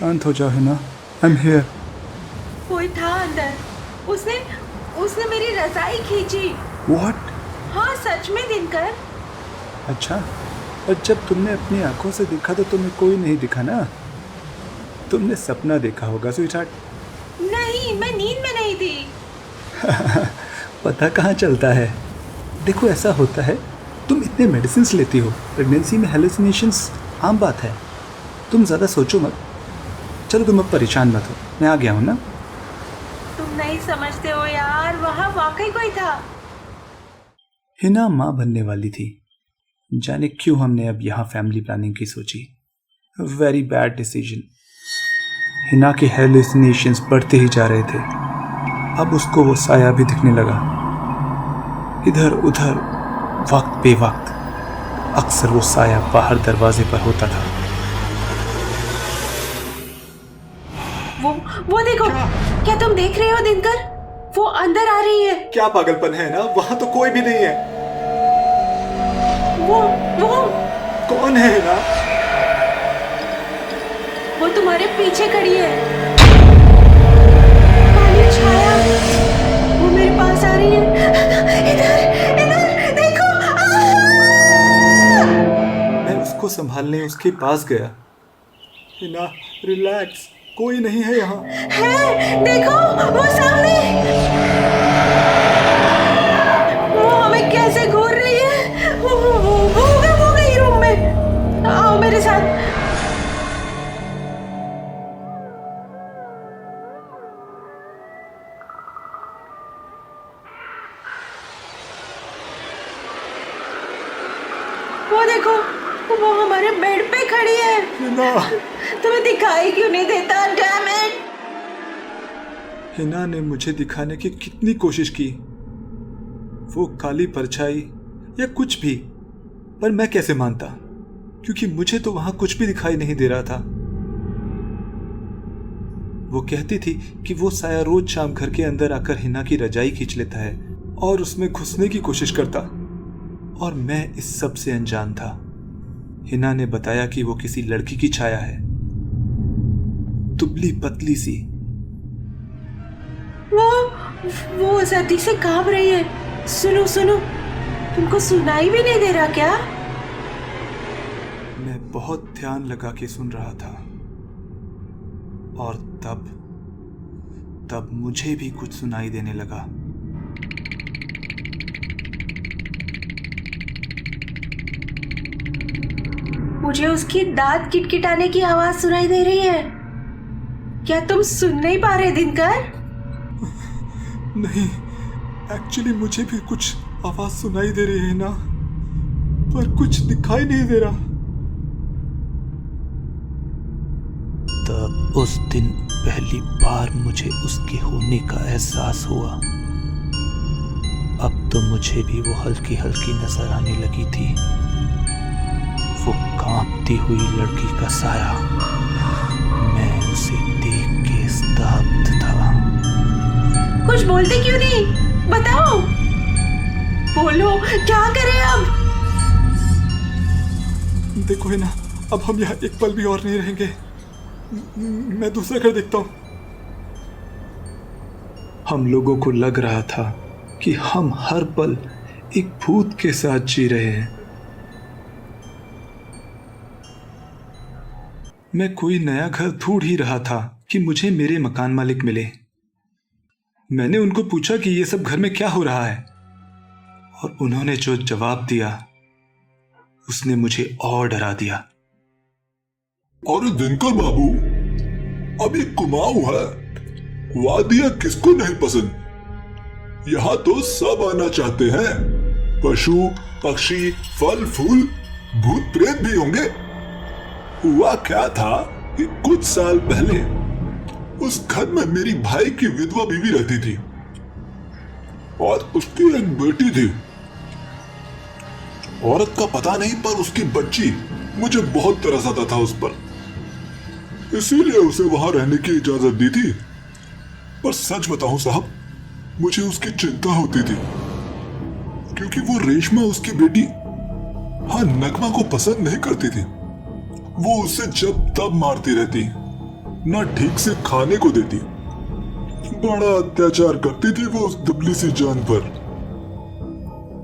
शांत हो जाओ हिना, आई एम हियर। कोई था अंदर। उसने उसने मेरी रजाई खींची। व्हाट? हाँ सच में दिनकर। अच्छा, और जब तुमने अपनी आंखों से देखा तो तुम्हें कोई नहीं दिखा ना? तुमने सपना देखा होगा स्वीटहार्ट। नहीं, मैं नींद में नहीं थी। पता कहाँ चलता है। देखो ऐसा होता है, तुम इतने मेडिसिन लेती हो, प्रेगनेंसी में हेलुसिनेशंस आम बात है। तुम ज़्यादा सोचो मत। चलो तुम अब परेशान मत हो, मैं आ गया हूँ ना। तुम नहीं समझते हो यार, वहाँ वाकई कोई था। हिना माँ बनने वाली थी। जाने क्यों हमने अब यहाँ फैमिली प्लानिंग की सोची। Very bad decision. हिना के हेलुसिनेशंस बढ़ते ही जा रहे थे। अब उसको वो साया भी दिखने लगा, इधर उधर, वक्त बेवक्त। अक्सर वो साया बाहर दरवाजे पर होता था। वो देखो। क्या तुम देख रहे हो दिनकर? वो अंदर आ रही है। क्या पागलपन है ना, वहां तो कोई भी नहीं है। वो कौन है ना? वो तुम्हारे पीछे खड़ी है। काली छाया, वो मेरे पास आ रही है। इधर इधर देखो। मैं उसको संभालने उसके पास गया। हिना रिलैक्स, कोई नहीं है यहाँ। है, देखो वो सामने। वो हमें कैसे घूर रही है। वो गई रूम में। आओ मेरे साथ। वो देखो, वो हमारे बेड पे खड़ी है। हिना। तुम्हें दिखाई क्यों नहीं देता? Damn it. हिना ने मुझे दिखाने की कितनी कोशिश की, वो काली परछाई या कुछ भी, पर मैं कैसे मानता, क्योंकि मुझे तो वहां कुछ भी दिखाई नहीं दे रहा था। वो कहती थी कि वो साया रोज शाम घर के अंदर आकर हिना की रजाई खींच लेता है और उसमें घुसने की कोशिश करता, और मैं इस सब से अनजान था। हिना ने बताया कि वो किसी लड़की की छाया है, दुबली पतली सी। वो सर्दी से कांप रही है। सुनो सुनो, तुमको सुनाई भी नहीं दे रहा क्या? मैं बहुत ध्यान लगा के सुन रहा था, और तब मुझे भी कुछ सुनाई देने लगा। मुझे उसकी दांत किटकिटाने की आवाज सुनाई दे रही है। क्या तुम सुन नहीं पा रहे दिनकर? नहीं, एक्चुअली मुझे भी कुछ आवाज सुनाई दे रही है ना, पर कुछ दिखाई नहीं दे रहा। तब उस दिन पहली बार मुझे उसके होने का एहसास हुआ। अब तो मुझे भी वो हल्की हल्की नजर आने लगी थी, वो कांपती हुई लड़की का साया। मैं उसे देख के स्तब्ध था। कुछ बोलते क्यों नहीं? बताओ, बोलो, क्या करें अब? देखो है ना, अब हम यहाँ एक पल भी और नहीं रहेंगे। मैं दूसरा घर देखता हूँ। हम लोगों को लग रहा था कि हम हर पल एक भूत के साथ जी रहे हैं। मैं कोई नया घर ढूंढ ही रहा था कि मुझे मेरे मकान मालिक मिले। मैंने उनको पूछा कि ये सब घर में क्या हो रहा है, और उन्होंने जो जवाब दिया उसने मुझे और डरा दिया। अरे दिनकर बाबू, अब ये कुमाऊं है, वादियां किसको नहीं पसंद। यहाँ तो सब आना चाहते हैं, पशु पक्षी फल फूल, भूत प्रेत भी होंगे। हुआ क्या था कि कुछ साल पहले उस घर में मेरी भाई की विधवा बीवी रहती थी, और उसकी एक बेटी थी। औरत का पता नहीं, पर उसकी बच्ची मुझे बहुत तरस आता था उस पर, इसीलिए उसे वहां रहने की इजाजत दी थी। पर सच बताऊं साहब, मुझे उसकी चिंता होती थी, क्योंकि वो रेशमा, उसकी बेटी, नगमा को पसंद नहीं करती थी। वो उसे जब तब मारती रहती, ना ठीक से खाने को देती। बड़ा अत्याचार करती थी वो उस दुबली सी जान पर।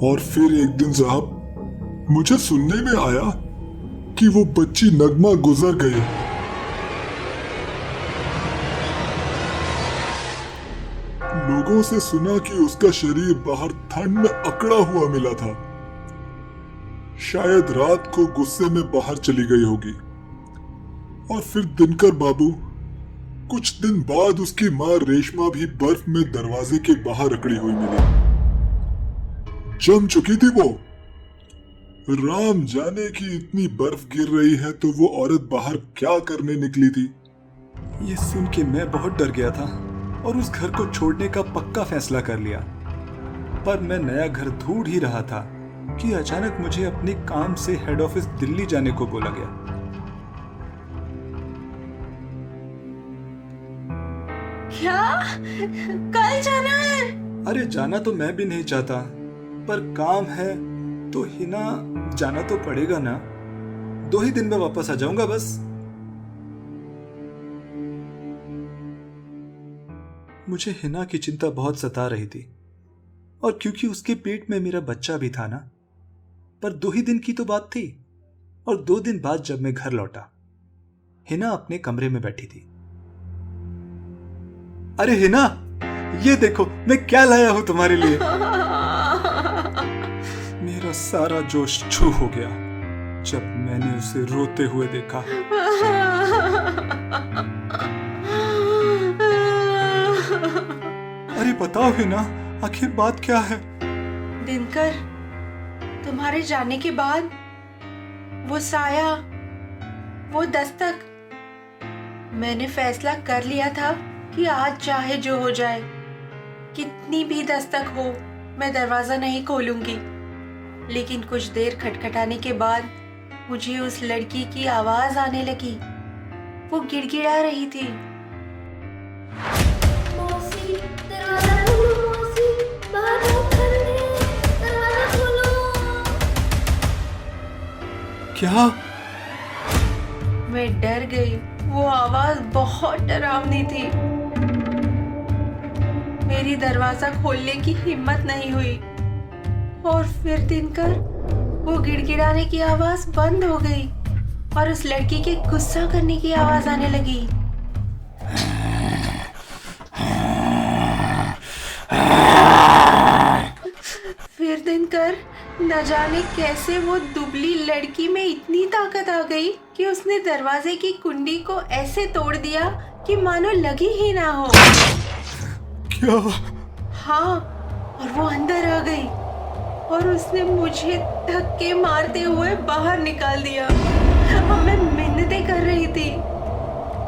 और फिर एक दिन साहब मुझे सुनने में आया कि वो बच्ची नगमा गुजर गई। लोगों से सुना कि उसका शरीर बाहर ठंड में अकड़ा हुआ मिला था। शायद रात को गुस्से में बाहर चली गई होगी। और फिर दिनकर बाबू, कुछ दिन बाद उसकी मां रेशमा भी बर्फ में दरवाजे के बाहर अकड़ी हुई मिली। जम चुकी थी वो। राम जाने की इतनी बर्फ गिर रही है तो वो औरत बाहर क्या करने निकली थी। ये सुन के मैं बहुत डर गया था और उस घर को छोड़ने का पक्का फैसला कर लिया। पर मैं नया घर ढूंढ ही रहा था कि अचानक मुझे अपने काम से हेड ऑफिस दिल्ली जाने को बोला गया। क्या कल जाना है? अरे जाना तो मैं भी नहीं चाहता, पर काम है तो हिना जाना तो पड़ेगा ना। 2 ही दिन में वापस आ जाऊंगा बस। मुझे हिना की चिंता बहुत सता रही थी, और क्योंकि उसके पेट में मेरा बच्चा भी था ना। पर 2 ही दिन की तो बात थी। और 2 दिन बाद जब मैं घर लौटा, हिना अपने कमरे में बैठी थी। अरे हिना, ये देखो मैं क्या लाया हूं तुम्हारे लिए। मेरा सारा जोश छू हो गया जब मैंने उसे रोते हुए देखा। अरे बताओ हिना, आखिर बात क्या है? दिनकर, तुम्हारे जाने के बाद वो साया, वो दस्तक, मैंने फैसला कर लिया था कि आज चाहे जो हो जाए, कितनी भी दस्तक हो, मैं दरवाजा नहीं खोलूंगी। लेकिन कुछ देर खटखटाने के बाद मुझे उस लड़की की आवाज आने लगी। वो गिड़गिड़ा रही थी। मौसी, दरवाजा खोलो मौसी, बाहर लोग खड़े हैं, दरवाजा खोलो। क्या? मैं डर गई। वो आवाज बहुत डरावनी थी। मेरी दरवाजा खोलने की हिम्मत नहीं हुई। और फिर दिनकर, वो गिड़गिड़ाने की आवाज बंद हो गई और उस लड़की के गुस्सा करने की आवाज आने लगी। फिर दिनकर, न जाने कैसे वो दुबली लड़की में इतनी ताकत आ गई कि उसने दरवाजे की कुंडी को ऐसे तोड़ दिया कि मानो लगी ही ना हो। क्या? हाँ, और वो अंदर आ गई और उसने मुझे धक्के मारते हुए बाहर निकाल दिया। और मैं मिन्नतें कर रही थी,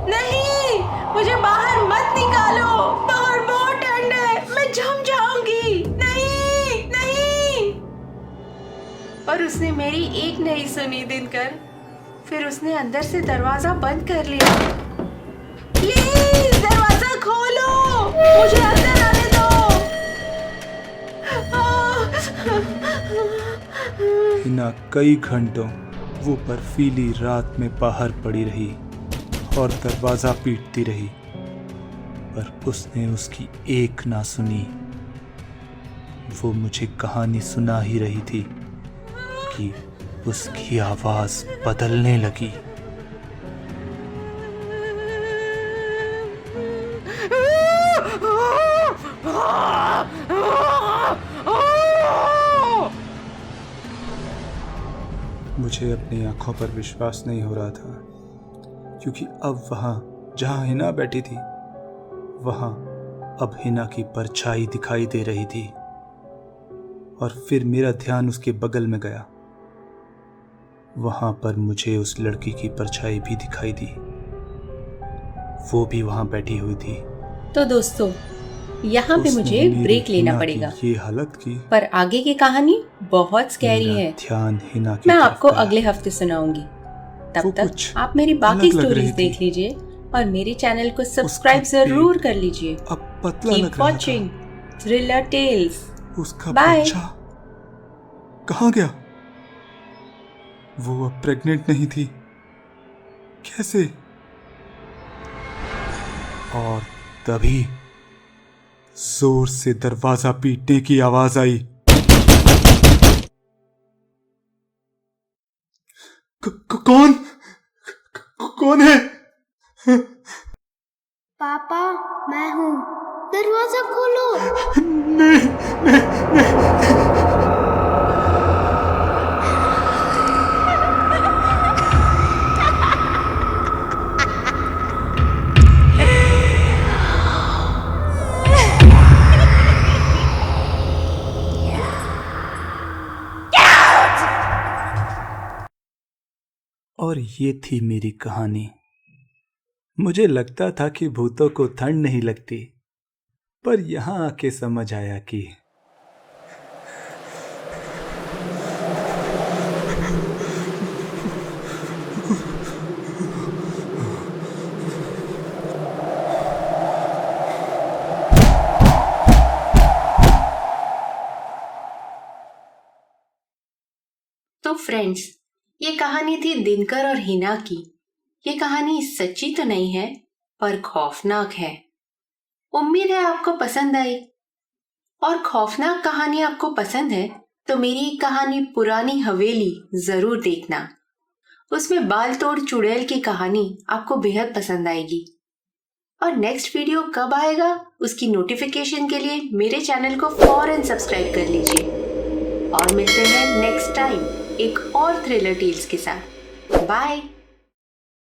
नहीं, मुझे बाहर मत निकालो, बाहर बहुत ठंड है, मैं जम जाऊंगी, नहीं नहीं। पर उसने मेरी एक नहीं सुनी दिनकर। फिर उसने अंदर से दरवाजा बंद कर लिया। प्लीज दरवाजा खोलो, मुझे अंदर आने दो। हिना कई घंटों वो बर्फीली रात में बाहर पड़ी रही और दरवाजा पीटती रही, पर उसने उसकी एक ना सुनी। वो मुझे कहानी सुना ही रही थी कि उसकी आवाज बदलने लगी। मुझे अपनी आंखों पर विश्वास नहीं हो रहा था, क्योंकि अब वहां जहां हिना बैठी थी, वहां अब हिना की परछाई दिखाई दे रही थी। और फिर मेरा ध्यान उसके बगल में गया। वहां पर मुझे उस लड़की की परछाई भी दिखाई दी। वो भी वहां बैठी हुई थी। तो दोस्तों, यहाँ पे उसने मुझे मेरी ब्रेक लेना हिना पड़ेगा, की ये हालत की। पर आगे की कहानी बहुत स्कैरी मेरा है। ध्यान हिना की मैं तरफ आपको गया। अगले हफ्ते सुनाऊंगी। वो तब तक कुछ आप मेरी बाकी अलग लग रही स्टोरीज थी। देख लीजिए और मेरे चैनल को सब्सक्राइब उसका जरूर पेट कर लीजिए। अब पतला कीप लग रहा वॉचिंग थ्रिलर टेल्स। था। उसका Bye. बच्चा कहाँ गया? वो अब प्रेग्नेंट नहीं थी। कैसे? और तभी जोर से दरवाजा पीटने की आवाज आई। कौन है? पापा, मैं हूँ। दरवाजा खोलो। और ये थी मेरी कहानी। मुझे लगता था कि भूतों को ठंड नहीं लगती, पर यहां आके समझ आया कि तो फ्रेंड्स, ये कहानी थी दिनकर और हिना की। ये कहानी सच्ची तो नहीं है, पर खौफनाक है। उम्मीद है आपको पसंद आई। और खौफनाक कहानी आपको पसंद है तो मेरी कहानी पुरानी हवेली जरूर देखना। उसमें बाल तोड़ चुड़ैल की कहानी आपको बेहद पसंद आएगी। और नेक्स्ट वीडियो कब आएगा उसकी नोटिफिकेशन के लिए मेरे चैनल को फौरन सब्सक्राइब कर लीजिए। और मिलते हैं नेक्स्ट टाइम एक और थ्रिलर टेल्स के साथ। बाय।